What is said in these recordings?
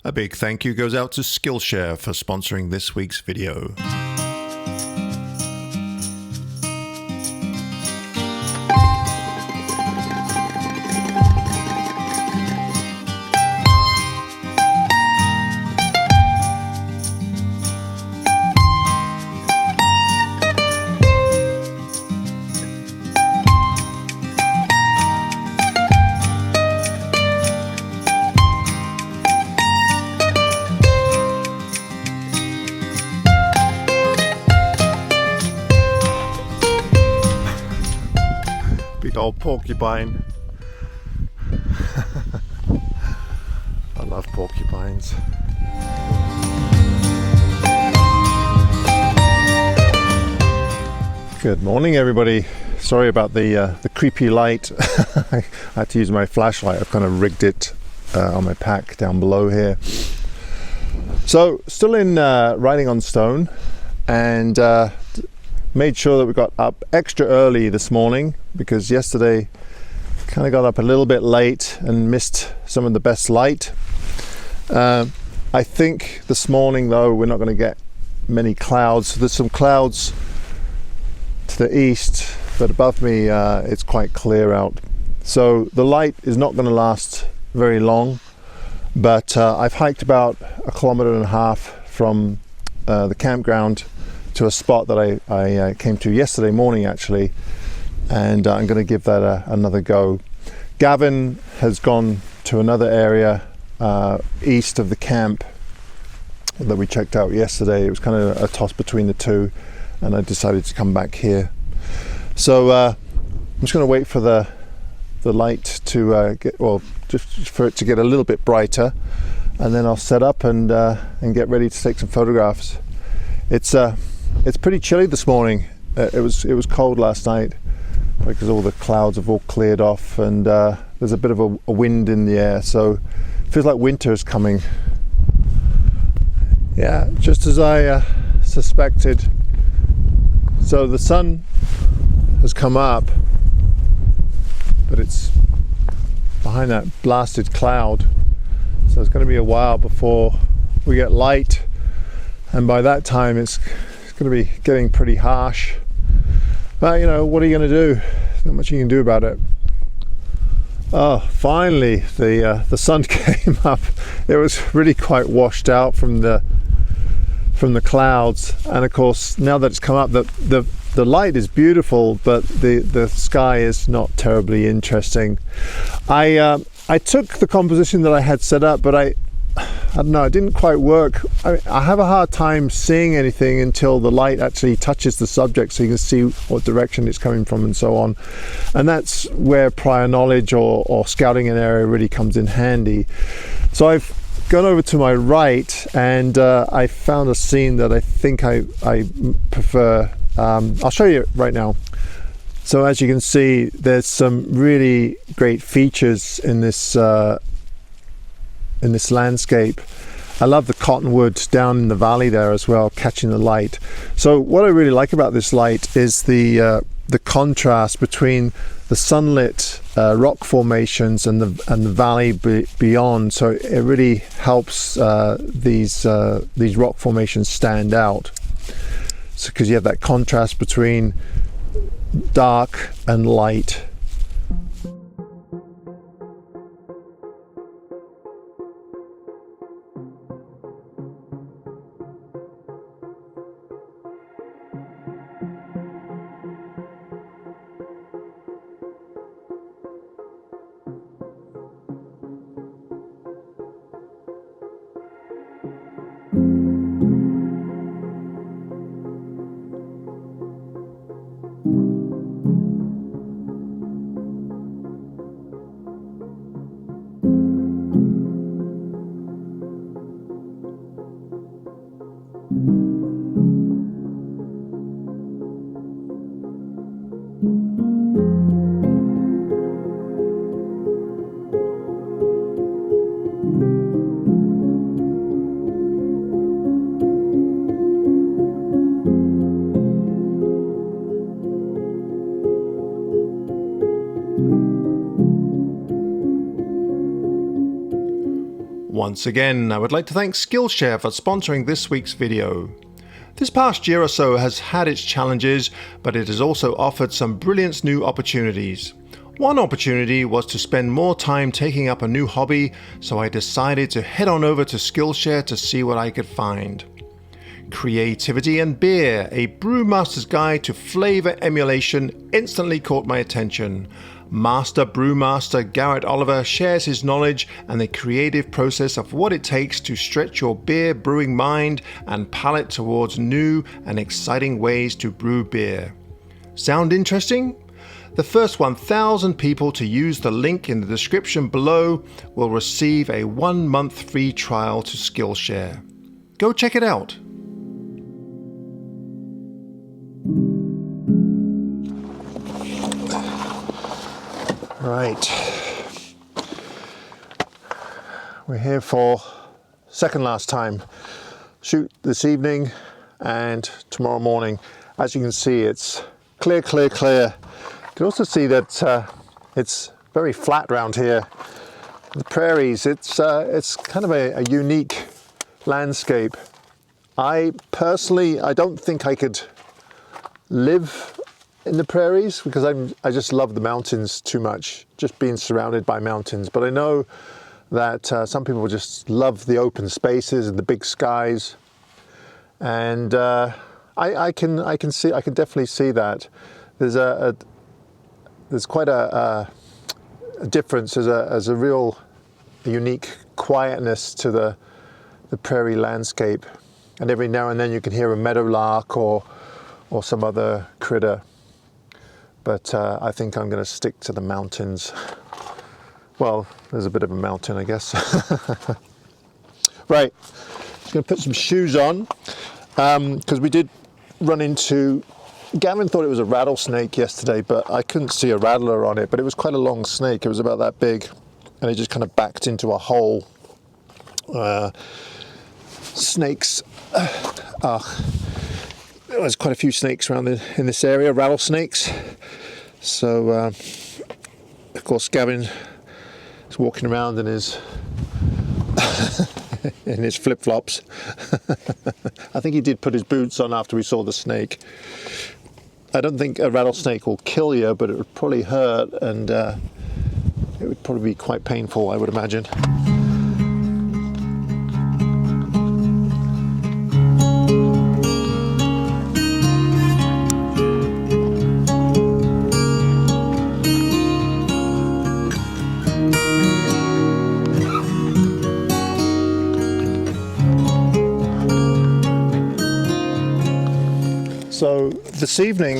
A big thank you goes out to Skillshare for sponsoring this week's video. Big old porcupine. I love porcupines. Good morning, everybody. Sorry about the creepy light. I had to use my flashlight. I've kind of rigged it on my pack down below here. So still in riding on stone, and made sure that we got up extra early this morning because yesterday kind of got up a little bit late and missed some of the best light. I think this morning though we're not going to get many clouds. There's some clouds to the east, but above me it's quite clear out. So the light is not going to last very long, but I've hiked about 1.5 kilometers from the campground to a spot that I came to yesterday morning actually, and I'm going to give that another go. Gavin has gone to another area east of the camp that we checked out yesterday. It was kind of a toss between the two, and I decided to come back here. So I'm just going to wait for the light to just for it to get a little bit brighter, and then I'll set up and get ready to take some photographs. It's pretty chilly this morning. It was cold last night because all the clouds have all cleared off, and there's a bit of a wind in the air, so it feels like winter is coming. Yeah, just as I suspected. So the sun has come up, but it's behind that blasted cloud, so it's going to be a while before we get light, and by that time it's going to be getting pretty harsh. But you know, what are you going to do? There's not much you can do about it. Oh, finally the sun came up. It was really quite washed out from the clouds, and of course now that it's come up, the light is beautiful, but the sky is not terribly interesting. I took the composition that I had set up, but I don't know, it didn't quite work. I have a hard time seeing anything until the light actually touches the subject, so you can see what direction it's coming from and so on. And that's where prior knowledge or scouting an area really comes in handy. So I've gone over to my right, and I found a scene that I think I prefer. I'll show you right now. So as you can see, there's some really great features in this landscape. I love the cottonwood down in the valley there as well, catching the light. So what I really like about this light is the contrast between the sunlit rock formations and the valley beyond. So it really helps these rock formations stand out. So because you have that contrast between dark and light. Once again, I would like to thank Skillshare for sponsoring this week's video. This past year or so has had its challenges, but it has also offered some brilliant new opportunities. One opportunity was to spend more time taking up a new hobby, so I decided to head on over to Skillshare to see what I could find. Creativity and Beer, a brewmaster's guide to flavor emulation, instantly caught my attention. Master Brewmaster Garrett Oliver shares his knowledge and the creative process of what it takes to stretch your beer brewing mind and palate towards new and exciting ways to brew beer. Sound interesting? The first 1,000 people to use the link in the description below will receive a 1-month free trial to Skillshare. Go check it out. Right, we're here for second last time shoot this evening and tomorrow morning. As you can see, it's clear. You can also see that it's very flat around here. The prairies, it's kind of a unique landscape. I personally, I don't think I could live in the prairies because I just love the mountains too much, just being surrounded by mountains. But I know that some people just love the open spaces and the big skies, and I can definitely see that. There's quite a difference. There's a real unique quietness to the prairie landscape, and every now and then you can hear a meadowlark or some other critter. But I think I'm going to stick to the mountains. Well, there's a bit of a mountain, I guess. Right, just going to put some shoes on because we did run into. Gavin thought it was a rattlesnake yesterday, but I couldn't see a rattler on it. But it was quite a long snake. It was about that big, and it just kind of backed into a hole. Snakes. There's quite a few snakes around in this area, rattlesnakes. So, of course, Gavin is walking around in his in his flip-flops. I think he did put his boots on after we saw the snake. I don't think a rattlesnake will kill you, but it would probably hurt, and it would probably be quite painful, I would imagine. So this evening,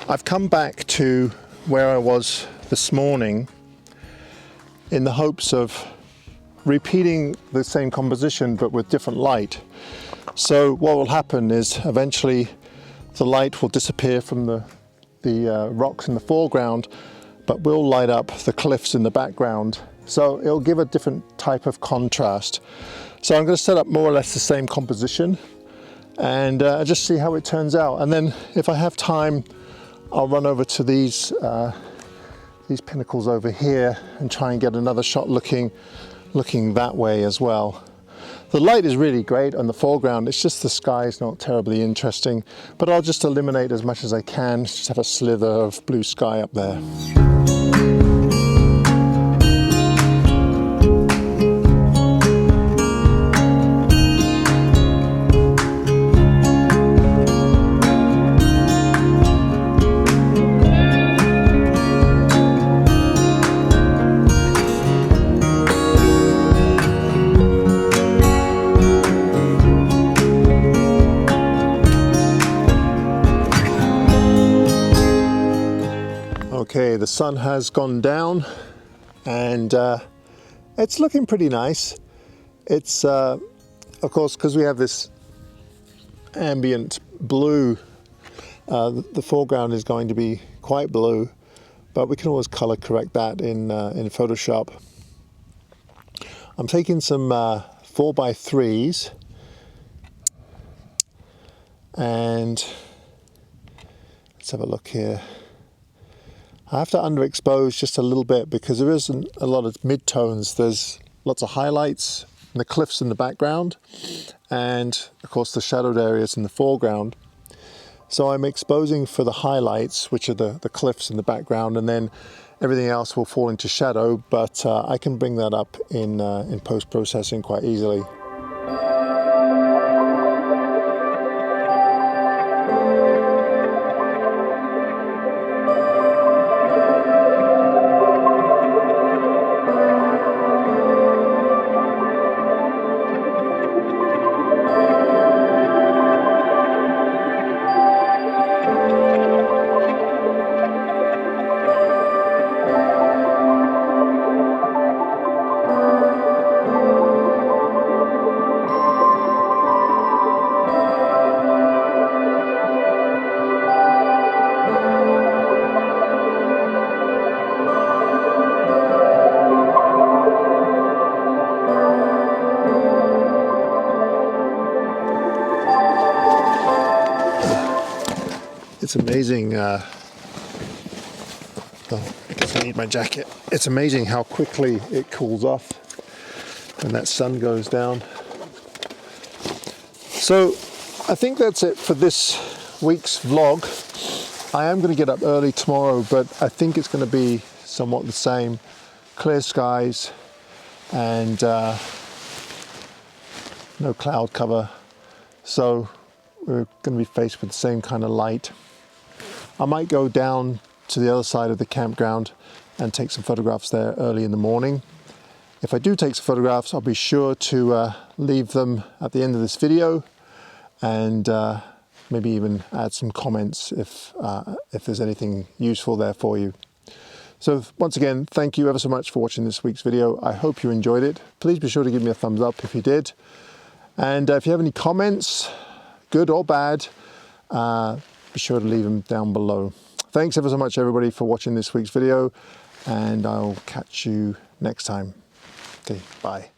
I've come back to where I was this morning in the hopes of repeating the same composition but with different light. So what will happen is eventually the light will disappear from the rocks in the foreground, but will light up the cliffs in the background. So it'll give a different type of contrast. So I'm going to set up more or less the same composition and just see how it turns out. And then if I have time, I'll run over to these pinnacles over here and try and get another shot looking that way as well. The light is really great on the foreground, it's just the sky is not terribly interesting, but I'll just eliminate as much as I can, just have a slither of blue sky up there. Okay, the sun has gone down and it's looking pretty nice. It's of course, because we have this ambient blue, the foreground is going to be quite blue, but we can always color correct that in Photoshop. I'm taking some 4x3s and let's have a look here. I have to underexpose just a little bit because there isn't a lot of midtones. There's lots of highlights, the cliffs in the background, and of course the shadowed areas in the foreground. So I'm exposing for the highlights, which are the cliffs in the background, and then everything else will fall into shadow, but I can bring that up in post-processing quite easily. It's amazing, I guess I need my jacket. It's amazing how quickly it cools off when that sun goes down. So I think that's it for this week's vlog. I am going to get up early tomorrow, but I think it's going to be somewhat the same. Clear skies and no cloud cover. So we're going to be faced with the same kind of light. I might go down to the other side of the campground and take some photographs there early in the morning. If I do take some photographs, I'll be sure to leave them at the end of this video, and maybe even add some comments if there's anything useful there for you. So once again, thank you ever so much for watching this week's video. I hope you enjoyed it. Please be sure to give me a thumbs up if you did. And if you have any comments, good or bad, be sure to leave them down below. Thanks ever so much, everybody, for watching this week's video, and I'll catch you next time. Okay, bye.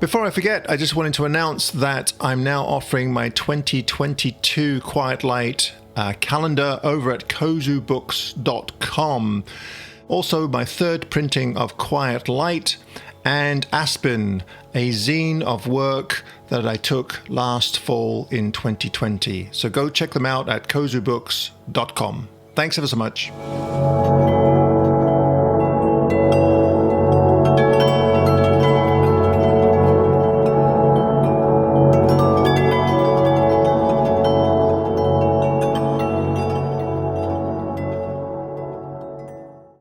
Before I forget, I just wanted to announce that I'm now offering my 2022 Quiet Light calendar over at kozubooks.com. Also, my third printing of Quiet Light and Aspen, a zine of work that I took last fall in 2020. So go check them out at kozubooks.com. Thanks ever so much.